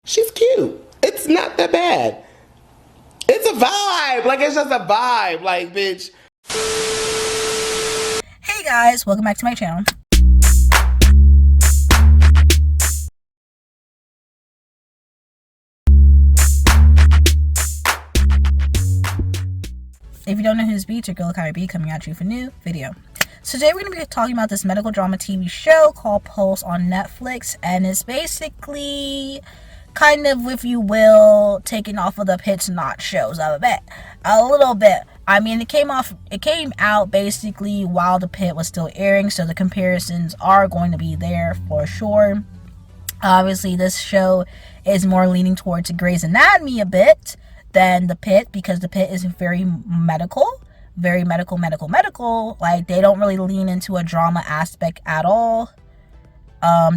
She's cute. It's not that bad. It's a vibe. Like, it's just a vibe. Like, bitch. Hey guys, welcome back to my channel. If you don't know who this be, it's your girl KylerB coming at you for a new video. So today we're going to be talking about this medical drama TV show called Pulse on Netflix, and it's basically kind of, if you will, taken off of the Pitch Not shows a little bit. I mean, it came out basically while the Pit was still airing, so the comparisons are going to be there for sure. Obviously, this show is more leaning towards Grey's Anatomy a bit than the Pit, because the Pit is very medical. Like, they don't really lean into a drama aspect at all.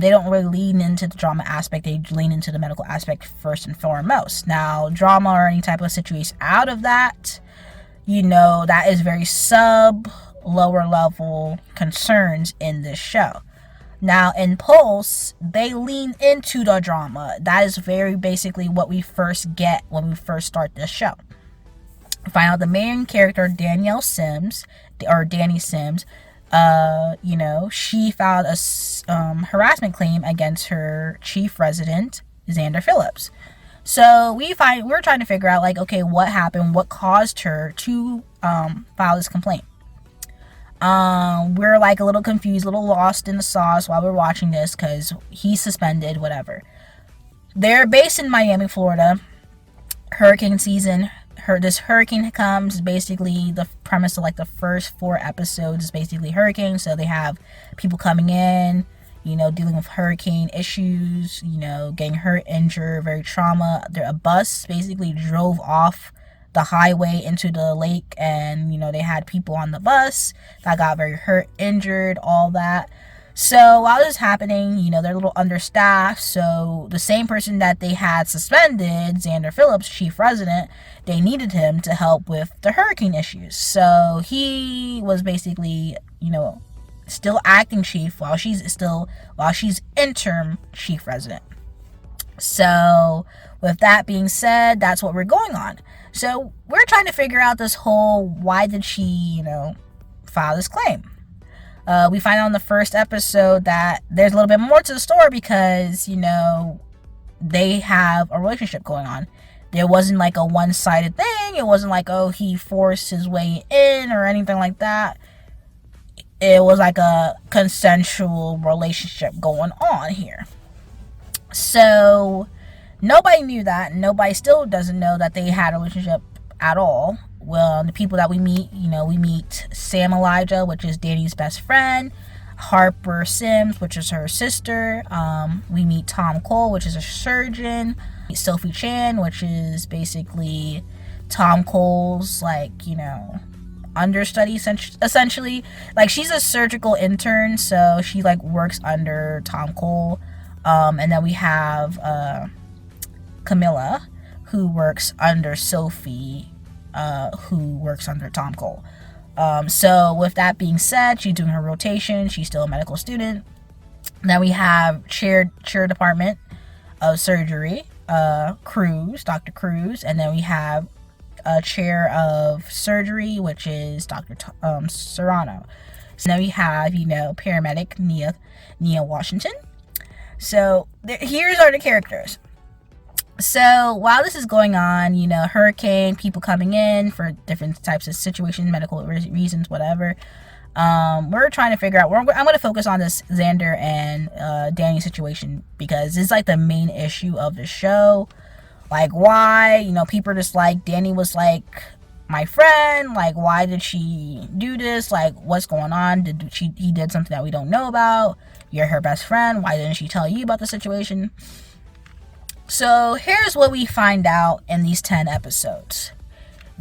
They don't really lean into the drama aspect. They lean into the medical aspect first and foremost. Now, drama or any type of situation out of that, that is very lower level concerns in this show. Now, in Pulse, they lean into the drama. That is very basically what we first get when we first start this show. We find out the main character, Danny Sims, she filed a harassment claim against her chief resident, Xander Phillips. So we're trying to figure out, like, okay, what happened? What caused her to file this complaint? We're like a little confused, a little lost in the sauce while we're watching this, because he's suspended, whatever. They're based in Miami, Florida. Hurricane season. This hurricane comes, basically the premise of like the first 4 episodes is basically hurricane. So they have people coming in, dealing with hurricane issues, getting hurt, injured, very trauma. A bus basically drove off the highway into the lake, and they had people on the bus that got very hurt, injured, all that. So while this is happening, they're a little understaffed. So the same person that they had suspended, Xander Phillips, chief resident, they needed him to help with the hurricane issues. So he was basically, still acting chief while she's interim chief resident. So with that being said, that's what we're going on. So we're trying to figure out this whole, why did she, file this claim? We find out in the first episode that there's a little bit more to the story, because, they have a relationship going on. There wasn't like a one-sided thing. It wasn't like, oh, he forced his way in or anything like that. It was like a consensual relationship going on here. So nobody knew that. Nobody still doesn't know that they had a relationship at all. Well, the people that we meet, we meet Sam Elijah, which is Danny's best friend, Harper Sims, which is her sister. We meet Tom Cole, which is a surgeon. Sophie Chan, which is basically Tom Cole's, understudy, essentially. Like, she's a surgical intern, so she works under Tom Cole. And then we have Camilla, who works under Sophie, who works under Tom Cole. So with that being said, she's doing her rotation. She's still a medical student. Then we have chair department of surgery, Dr. Cruz, and then we have a chair of surgery, which is Dr. Serrano. So then we have, paramedic Nia Washington. So here's are the characters. So while this is going on, hurricane, people coming in for different types of situations, medical reasons, whatever. We're trying to figure out. I'm going to focus on this Xander and Danny situation, because it's like the main issue of the show. Like, why? People are just like, Danny was like my friend. Like, why did she do this? Like, what's going on? He did something that we don't know about? You're her best friend. Why didn't she tell you about the situation? So here's what we find out in these 10 episodes.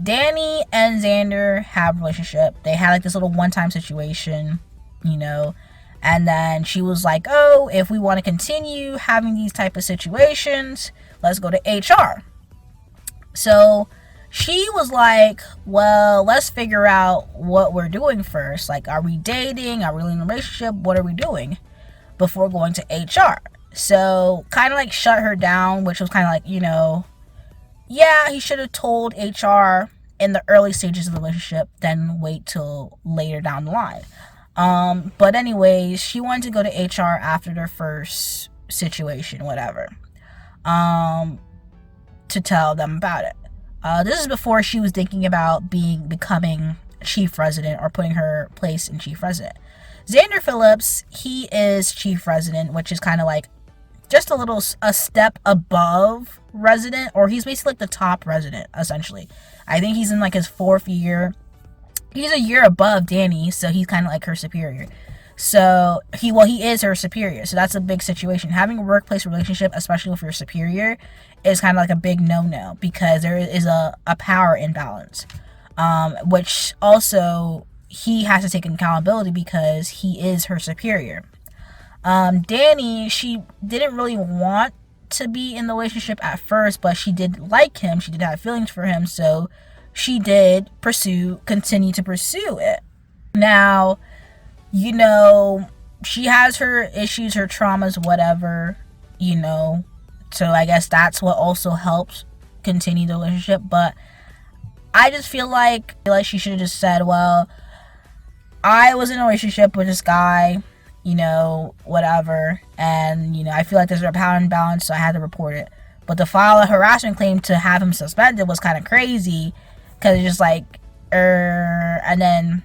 Danny and Xander have a relationship. They had this little one-time situation, and then she was like, oh, if we want to continue having these type of situations, let's go to HR. So she was like, well, let's figure out what we're doing first. Like, are we dating? Are we in a relationship? What are we doing before going to HR? So kind of like shut her down, which was kind of like, yeah, he should have told HR in the early stages of the relationship, then wait till later down the line. But anyways, she wanted to go to HR after their first situation, whatever, to tell them about it. This is before she was thinking about becoming chief resident or putting her place in chief resident. Xander Phillips, he is chief resident, which is kind of like just a step above resident, or he's basically like the top resident, essentially. I think he's in like his 4th year. He's a year above Danny, so he's kind of like her superior. So he is her superior, so that's a big situation. Having a workplace relationship, especially with your superior, is kind of like a big no-no, because there is a power imbalance, which also he has to take accountability because he is her superior. Danny, she didn't really want to be in the relationship at first, but she did like him. She did have feelings for him, so she did continue to pursue it. Now, she has her issues, her traumas, whatever, so I guess that's what also helps continue the relationship. But I just feel like she should have just said, well, I was in a relationship with this guy, whatever, and I feel like there's a power imbalance, so I had to report it. But to file a harassment claim to have him suspended was kind of crazy, because it's just like, and then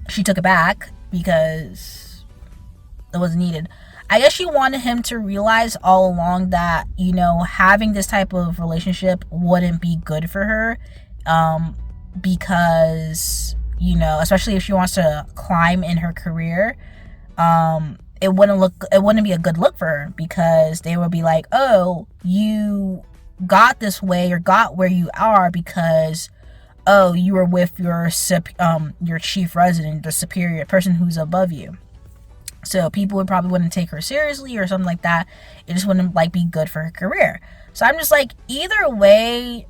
she took it back because it wasn't needed. I guess she wanted him to realize all along that, having this type of relationship wouldn't be good for her, because, especially if she wants to climb in her career, it wouldn't be a good look for her, because they would be like, oh, you got this way or got where you are because, oh, you were with your chief resident, the superior person who's above you. So people wouldn't take her seriously or something like that. It just wouldn't be good for her career. So I'm just like, either way,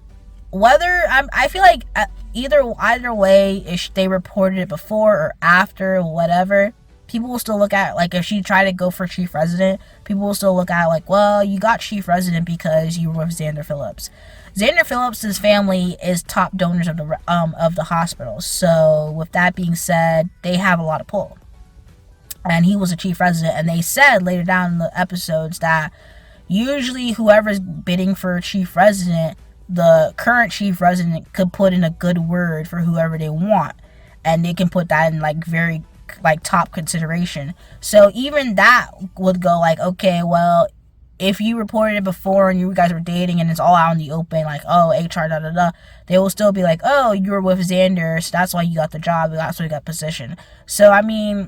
I feel like either way, if they reported it before or after, whatever, people will still look at, if she tried to go for chief resident, people will still look at well, you got chief resident because you were with Xander Phillips. Xander Phillips' family is top donors of the hospital. So with that being said, they have a lot of pull. And he was a chief resident, and they said later down in the episodes that usually whoever's bidding for chief resident, the current chief resident could put in a good word for whoever they want, and they can put that in very top consideration. So even that would go okay, well, if you reported it before and you guys were dating and it's all out in the open, oh, HR, they will still be oh, you were with Xander, so that's why you got the job, that's why you got position. So I mean,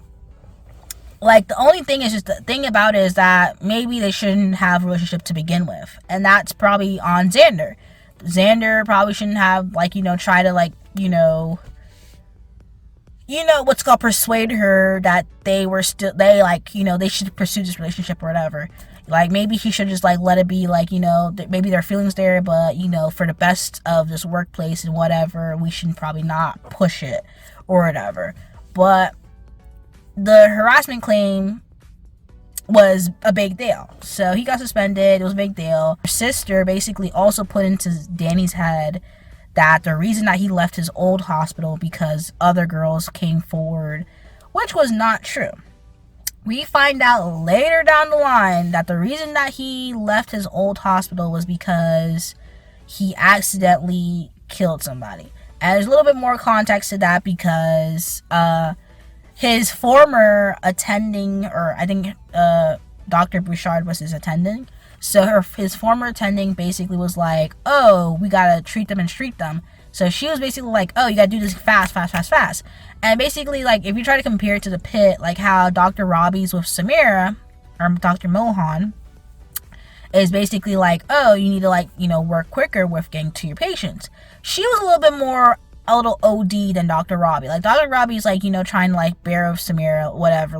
the only thing is just, the thing about it is that maybe they shouldn't have a relationship to begin with, and that's probably on Xander. Xander probably shouldn't have try to what's called persuade her that they should pursue this relationship or whatever. Maybe he should just let it be, maybe there are feelings there, but for the best of this workplace and whatever, we should probably not push it or whatever. But the harassment claim was a big deal, so he got suspended. It was a big deal. Her sister basically also put into Danny's head that the reason that he left his old hospital because other girls came forward, which was not true. We find out later down the line that the reason that he left his old hospital was because he accidentally killed somebody. And there's a little bit more context to that, because his former attending, or I think Dr. Bouchard was his attending. So his former attending basically was oh, we gotta treat them and street them. So she was basically oh, you gotta do this fast. And basically, if you try to compare it to the pit, how Dr. Robbie's with Samira, or Dr. Mohan, is basically oh, you need to work quicker with getting to your patients. She was a little OD than Dr. Robbie. Dr. Robbie's trying to bear with Samira, whatever,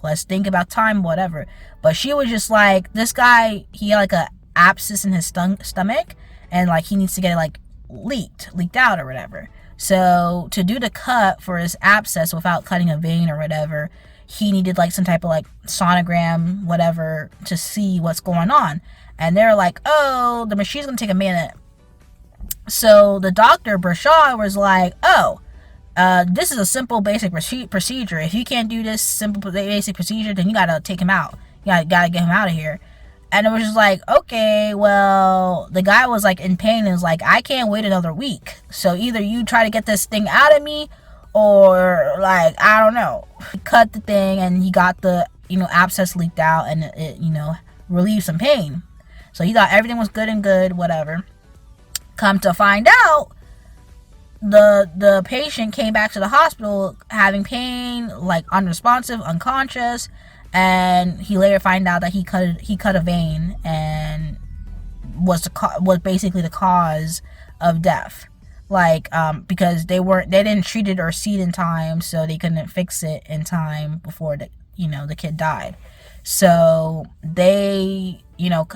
let's think about time, whatever. But she was just this guy, he had a abscess in his stomach, and he needs to get it leaked out or whatever. So to do the cut for his abscess without cutting a vein or whatever, he needed like some type of like sonogram, whatever, to see what's going on. And they're like, oh, the machine's gonna take a minute. So the doctor, Brashad, was like, oh, this is a simple basic procedure. If you can't do this simple basic procedure, then you gotta take him out. You gotta get him out of here. And it was just like, okay, well, the guy was like in pain and was like, I can't wait another week. So either you try to get this thing out of me, or like, I don't know. He cut the thing and he got the, abscess leaked out, and it, relieved some pain. So he thought everything was good and good, whatever. Come to find out, the patient came back to the hospital having pain, like unresponsive, unconscious, and he later find out that he cut a vein and was basically the cause of death. Like, because they didn't treat it or see it in time, so they couldn't fix it in time before the kid died. So they,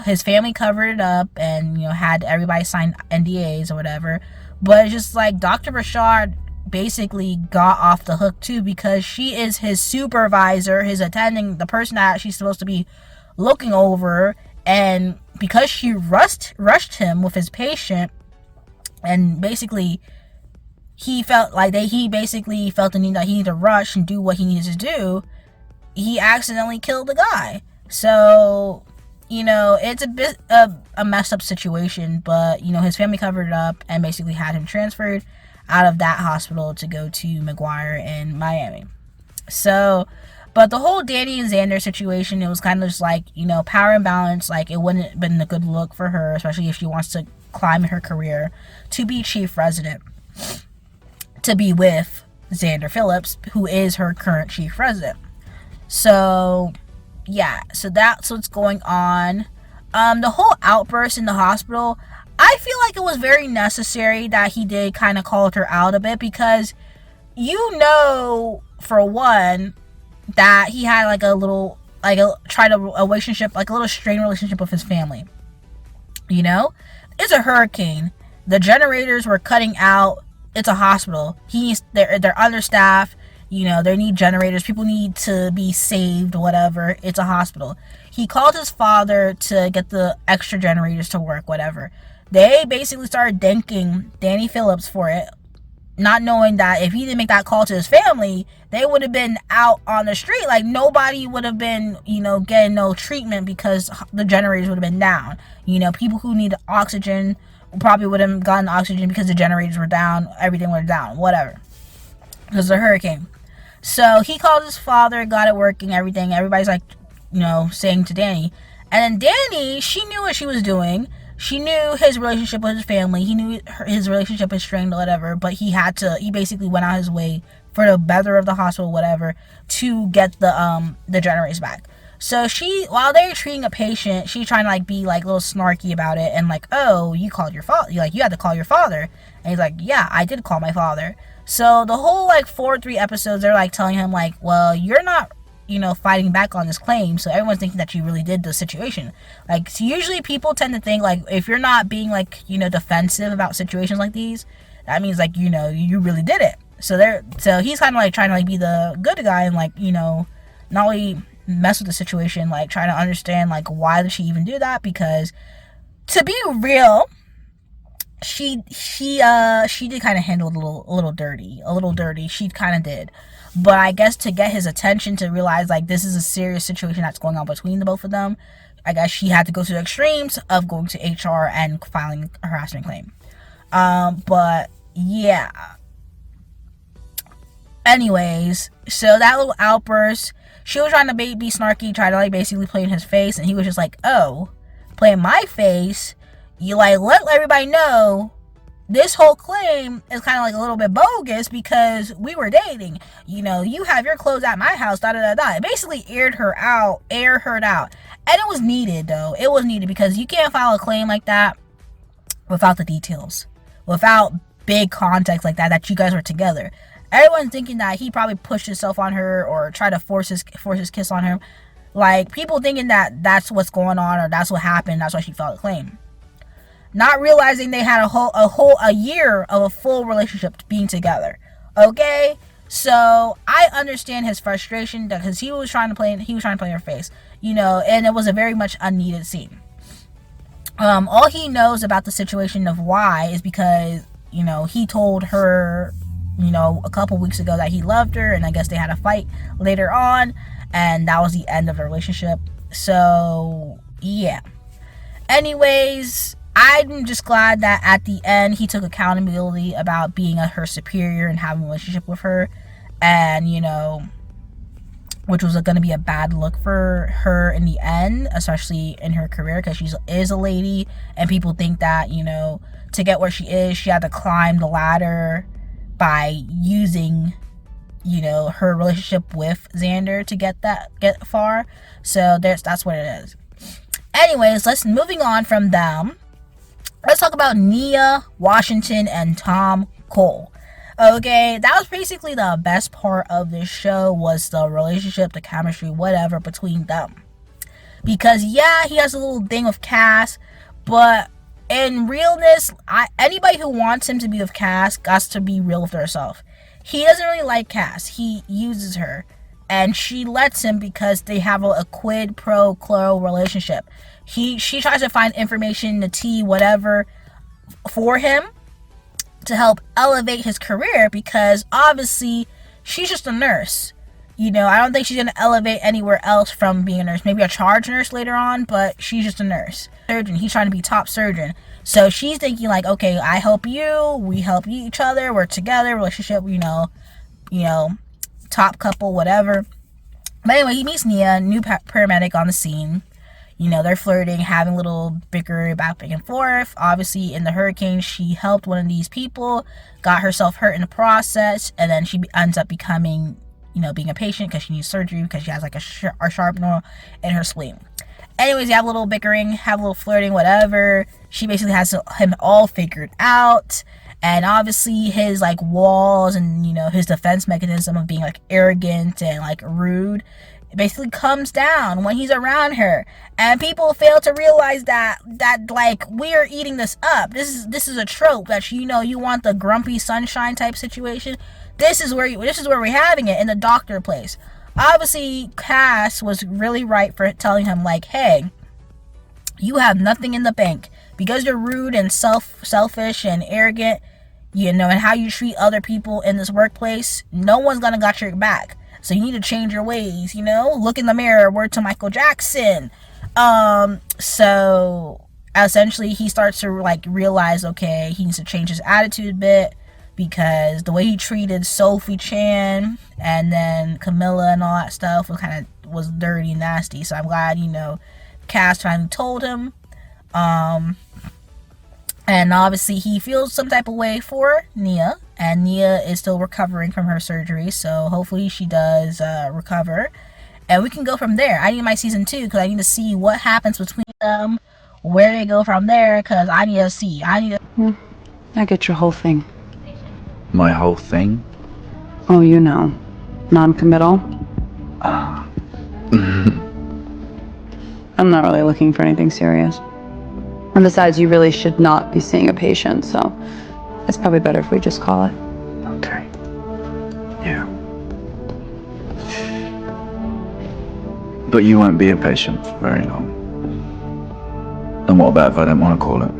his family covered it up and, had everybody sign NDAs or whatever. But it's just like Dr. Brashad basically got off the hook too, because she is his supervisor, his attending, the person that she's supposed to be looking over. And because she rushed him with his patient, and basically he felt like he basically felt the need that he needed to rush and do what he needed to do, he accidentally killed the guy. So, it's a bit of a messed up situation, but, his family covered it up and basically had him transferred out of that hospital to go to McGuire in Miami. So, but the whole Danny and Xander situation, it was kind of just like, power imbalance. Like, it wouldn't have been a good look for her, especially if she wants to climb in her career, to be chief resident, to be with Xander Phillips, who is her current chief resident. So, yeah, so that's what's going on. The whole outburst in the hospital, I feel like it was very necessary that he did kind of call her out a bit, because for one, that he had like a little, like a relationship, like a little strained relationship with his family. It's a hurricane. The generators were cutting out. It's a hospital. They're understaffed. They need generators. People need to be saved, whatever. It's a hospital. He called his father to get the extra generators to work, whatever. They basically started thanking Danny Phillips for it, not knowing that if he didn't make that call to his family, they would have been out on the street. Like, nobody would have been, getting no treatment because the generators would have been down. People who need oxygen probably would have gotten oxygen because the generators were down, everything was down, whatever. Because of the hurricane. So he called his father, got it working, everything. Everybody's like, saying to Danny. And then Danny, she knew what she was doing. She knew his relationship with his family. He knew his relationship was strained or whatever. But he basically went out his way for the better of the hospital, whatever, to get the generators back. So while they're treating a patient, she's trying to like be like a little snarky about it and like, oh, you called your father. You had to call your father. And he's like, yeah, I did call my father. So the whole like 4-3 episodes, they're like telling him like, well, you're not, fighting back on this claim. So everyone's thinking that you really did the situation. Like, so usually people tend to think like, if you're not being like, defensive about situations like these, that means like, you really did it. So he's kind of like trying to like be the good guy and like, not only mess with the situation, like trying to understand like why did she even do that, because to be real, she did kind of handle it a little dirty. She kind of did. But I guess to get his attention, to realize like this is a serious situation that's going on between the both of them, I guess she had to go to the extremes of going to HR and filing a harassment claim. But yeah. Anyways, so that little outburst, she was trying to be snarky, try to like basically play in his face, and he was just like, oh, play in my face? You like let everybody know this whole claim is kind of like a little bit bogus because we were dating. You have your clothes at my house, da da da da. It basically aired her out. And it was needed though. It was needed because you can't file a claim like that without the details, without big context like that you guys were together. Everyone's thinking that he probably pushed himself on her or tried to force his kiss on her. Like, people thinking that that's what's going on or that's what happened. That's why she filed a claim. Not realizing they had a year of a full relationship being together. Okay? So I understand his frustration because he was trying to play in her face, and it was a very much unneeded scene. All he knows about the situation of why is because, he told her, a couple weeks ago that he loved her, and I guess they had a fight later on, and that was the end of the relationship. So, yeah. Anyways, I'm just glad that at the end he took accountability about being her superior and having a relationship with her, and, which was going to be a bad look for her in the end, especially in her career, because she is a lady, and people think that, to get where she is, she had to climb the ladder by using, her relationship with Xander to get far. So that's what it is. Anyways, moving on from them, let's talk about Nia, Washington, and Tom Cole. Okay, that was basically the best part of this show, was the relationship, the chemistry, whatever, between them. Because, yeah, he has a little thing with Cass, but in realness, anybody who wants him to be with Cass got to be real with herself. He doesn't really like Cass. He uses her, and she lets him because they have a quid pro quo relationship. She tries to find information, the tea, whatever, for him to help elevate his career, because obviously she's just a nurse. I don't think she's going to elevate anywhere else from being a nurse. Maybe a charge nurse later on, but she's just a nurse. Surgeon. He's trying to be top surgeon. So she's thinking like, okay, I help you, we help each other, we're together, relationship, top couple, whatever. But anyway, he meets Nia, new paramedic on the scene. They're flirting, having a little bicker back and forth. Obviously, in the hurricane, she helped one of these people, got herself hurt in the process, and then she ends up becoming, being a patient because she needs surgery because she has like a sharpener in her spleen. Anyways, you have a little bickering, have a little flirting, whatever. She basically has him all figured out. And obviously his like walls and, his defense mechanism of being like arrogant and like rude, it basically comes down when he's around her. And people fail to realize that like, we are eating this up. This is a trope that you want the grumpy sunshine type situation. This is where we're having it in the doctor place. Obviously, Cass was really right for telling him like, hey, you have nothing in the bank because you're rude and selfish and arrogant, and how you treat other people in this workplace. No one's gonna got your back. So you need to change your ways, look in the mirror, word to Michael Jackson. So essentially he starts to like realize, okay, he needs to change his attitude a bit, because the way he treated Sophie Chan and then Camilla and all that stuff was dirty and nasty. So I'm glad, Cass finally told him. And obviously he feels some type of way for Nia, and Nia is still recovering from her surgery, so hopefully she does recover, and we can go from there. I need my season 2 because I need to see what happens between them, where they go from there, because I need to see. I get your whole thing. My whole thing? Oh, non-committal. I'm not really looking for anything serious. And besides, you really should not be seeing a patient, so it's probably better if we just call it. Okay. Yeah. But you won't be a patient for very long. And what about if I don't want to call it?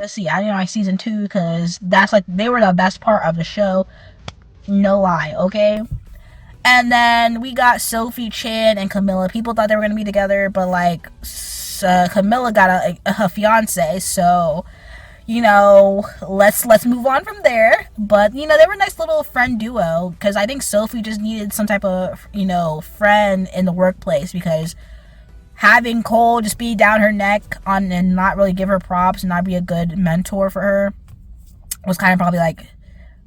See, I need my season 2 because that's like, they were the best part of the show, no lie, okay? And then we got Sophie Chan and Camilla. People thought they were gonna be together, but like Camilla got a fiance, so let's move on from there. But they were a nice little friend duo, because I think Sophie just needed some type of friend in the workplace, because having Cole just be down her neck on and not really give her props and not be a good mentor for her was kind of probably like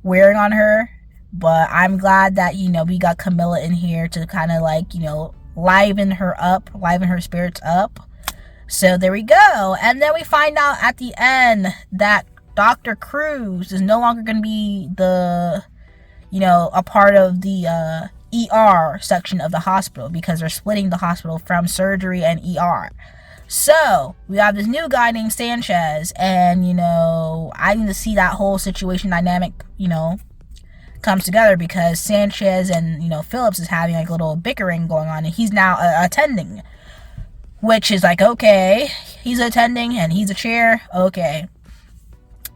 wearing on her. But I'm glad that we got Camilla in here to kind of like liven her spirits up. So there we go. And then we find out at the end that Dr. Cruz is no longer going to be the a part of the ER section of the hospital, because they're splitting the hospital from surgery and ER. So we have this new guy named Sanchez, and I need to see that whole situation dynamic comes together, because Sanchez and Phillips is having like a little bickering going on, and he's now attending, which is like, okay, he's attending and he's a chair, okay.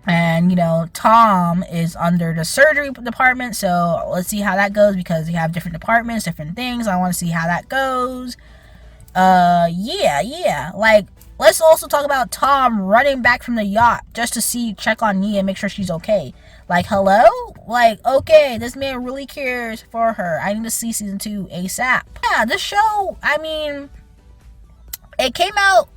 And Tom is under the surgery department, so let's see how that goes, because they have different departments, different things. I want to see how that goes. Yeah. Like, let's also talk about Tom running back from the yacht just to check on Nia and make sure she's okay. Like, hello? Like, okay, this man really cares for her. I need to see season 2 ASAP. Yeah, this show, I mean, it came out,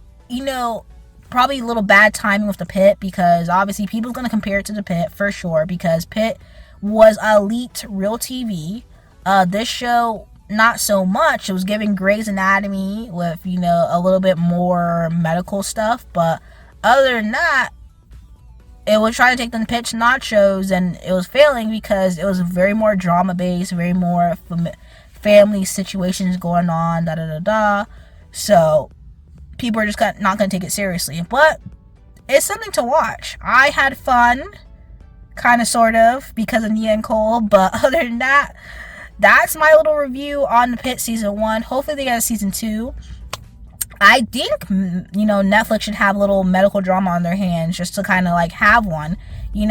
probably a little bad timing with The Pitt, because obviously people's going to compare it to The Pitt for sure, because Pitt was elite real TV. This show, not so much. It was giving Grey's Anatomy with, a little bit more medical stuff, but other than that, it was trying to take the Pitt's nachos, and it was failing because it was very more drama based, very more family situations going on, so people are just not going to take it seriously. But it's something to watch. I had fun, kind of, sort of, because of Nia and Cole. But other than that, that's my little review on The Pitt season 1. Hopefully they get a season 2. I think, Netflix should have a little medical drama on their hands, just to kind of like have one. We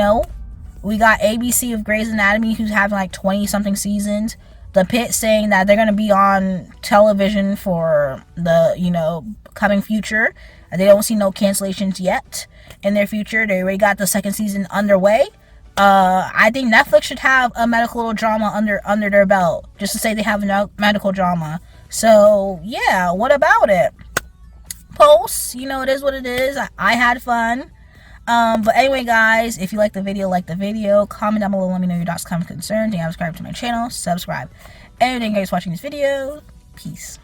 got ABC of Grey's Anatomy, who's having like 20-something seasons. The Pitt saying that they're going to be on television for the, coming future. They don't see no cancellations yet in their future. They already got the second season underway. I think Netflix should have a medical drama under their belt, just to say they have a medical drama. So, yeah, what about it? Posts, it is what it is. I had fun. But anyway, guys, if you like the video, comment down below, let me know your thoughts, comments, concerns, and subscribe to my channel, subscribe. Anything, guys, watching this video, peace.